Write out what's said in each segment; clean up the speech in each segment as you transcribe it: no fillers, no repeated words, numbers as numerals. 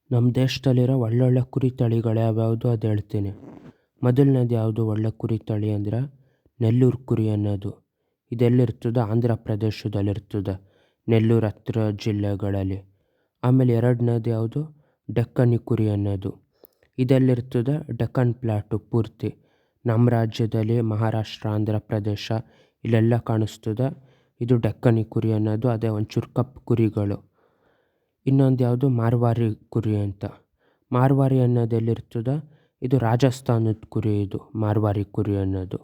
ನಮ್ಮ ದೇಶದಲ್ಲಿರೋ ಒಳ್ಳೊಳ್ಳೆ ಕುರಿ ತಳಿಗಳು ಯಾವ್ಯಾವುದು ಅದು ಹೇಳ್ತೀನಿ. ಮೊದಲನೇದು ಯಾವುದು ಒಳ್ಳೆ ಕುರಿ ತಳಿ ಅಂದರೆ ನೆಲ್ಲೂರು ಕುರಿ ಅನ್ನೋದು. ಇದೆಲ್ಲಿರ್ತದೆ? ಆಂಧ್ರ ಪ್ರದೇಶದಲ್ಲಿರ್ತದೆ, ನೆಲ್ಲೂರು ಹತ್ರ ಜಿಲ್ಲೆಗಳಲ್ಲಿ. ಆಮೇಲೆ ಎರಡನೇದು ಯಾವುದು? ಡೆಕ್ಕನಿ ಕುರಿ ಅನ್ನೋದು. ಇದೆಲ್ಲಿರ್ತದೆ? ಡೆಕ್ಕನ್ ಪ್ಲಾಟು ಪೂರ್ತಿ ನಮ್ಮ ರಾಜ್ಯದಲ್ಲಿ ಮಹಾರಾಷ್ಟ್ರ, ಆಂಧ್ರ ಪ್ರದೇಶ ಇಲ್ಲೆಲ್ಲ ಕಾಣಿಸ್ತದೆ. ಇದು ಡೆಕ್ಕನಿ ಕುರಿ ಅನ್ನೋದು. ಅದೇ ಒಂಚೂರು ಕಪ್ಪು ಕುರಿಗಳು. ಇನ್ನೊಂದು ಯಾವುದು? ಮಾರ್ವಾರಿ ಕುರಿ ಅಂತ. ಮಾರ್ವಾರಿ ಅನ್ನೋದು ಎಲ್ಲಿರ್ತದೆ? ಇದು ರಾಜಸ್ಥಾನದ ಕುರಿ, ಇದು ಮಾರ್ವಾರಿ ಕುರಿ ಅನ್ನೋದು.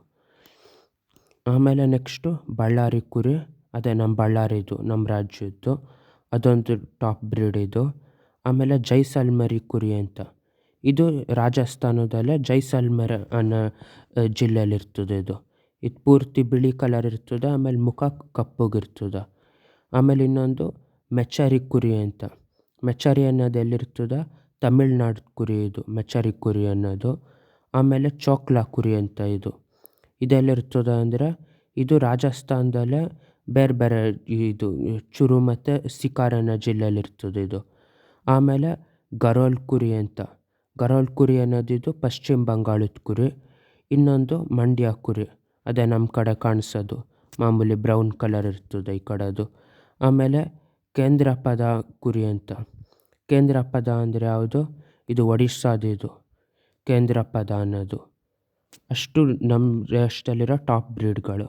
ಆಮೇಲೆ ನೆಕ್ಸ್ಟು ಬಳ್ಳಾರಿ ಕುರಿ, ಅದೇ ನಮ್ಮ ಬಳ್ಳಾರಿದು, ನಮ್ಮ ರಾಜ್ಯದ್ದು. ಅದೊಂದು ಟಾಪ್ ಬ್ರೀಡ್ ಇದು. ಆಮೇಲೆ ಜೈಸಲ್ಮೇರಿ ಕುರಿ ಅಂತ. ಇದು ರಾಜಸ್ಥಾನದಲ್ಲೇ ಜೈಸಲ್ಮೇರ್ ಅನ್ನೋ ಜಿಲ್ಲೆಯಲ್ಲಿರ್ತದೆ ಇದು. ಇದು ಪೂರ್ತಿ ಬಿಳಿ ಕಲರ್ ಇರ್ತದೆ, ಆಮೇಲೆ ಮುಖ ಕಪ್ಪಗಿರ್ತದೆ. ಆಮೇಲೆ ಇನ್ನೊಂದು ಮೆಚ್ಚರಿ ಕುರಿ ಅಂತ. ಮೆಚ್ಚರಿ ಅನ್ನೋದು ಎಲ್ಲಿರ್ತದೆ? ತಮಿಳ್ನಾಡು ಕುರಿ ಇದು, ಮೆಚ್ಚರಿ ಕುರಿ ಅನ್ನೋದು. ಆಮೇಲೆ ಚೋಕ್ಲಾ ಕುರಿ ಅಂತ ಇದು. ಇದೆಲ್ಲಿರ್ತದೆ ಅಂದರೆ ಇದು ರಾಜಸ್ಥಾನದಲ್ಲೇ ಬೇರೆ ಬೇರೆ ಇದು ಚುರು ಮತ್ತು ಸಿಕಾರ್ ಅನ್ನೋ ಜಿಲ್ಲೆಯಲ್ಲಿರ್ತದೆ ಇದು. ಆಮೇಲೆ ಗರೋಲ್ ಕುರಿ ಅಂತ. ಗರೋಲ್ ಕುರಿ ಅನ್ನೋದಿದು ಪಶ್ಚಿಮ ಬಂಗಾಳದ ಕುರಿ. ಇನ್ನೊಂದು ಮಂಡ್ಯ ಕುರಿ, ಅದೇ ನಮ್ಮ ಕಡೆ ಕಾಣಿಸೋದು, ಮಾಮೂಲಿ ಬ್ರೌನ್ ಕಲರ್ ಇರ್ತದೆ ಈ ಕಡೆದು. ಆಮೇಲೆ ಕೇಂದ್ರಪದ ಕುರಿ ಅಂತ. ಕೇಂದ್ರಪದ ಅಂದರೆ ಯಾವುದು? ಇದು ಒಡಿಸ್ಸಾದಿದು ಕೇಂದ್ರಪದ ಅನ್ನೋದು. ಅಷ್ಟು ನಮ್ಮ ದೇಶದಲ್ಲಿರೋ ಟಾಪ್ ಬ್ರೀಡ್ಗಳು.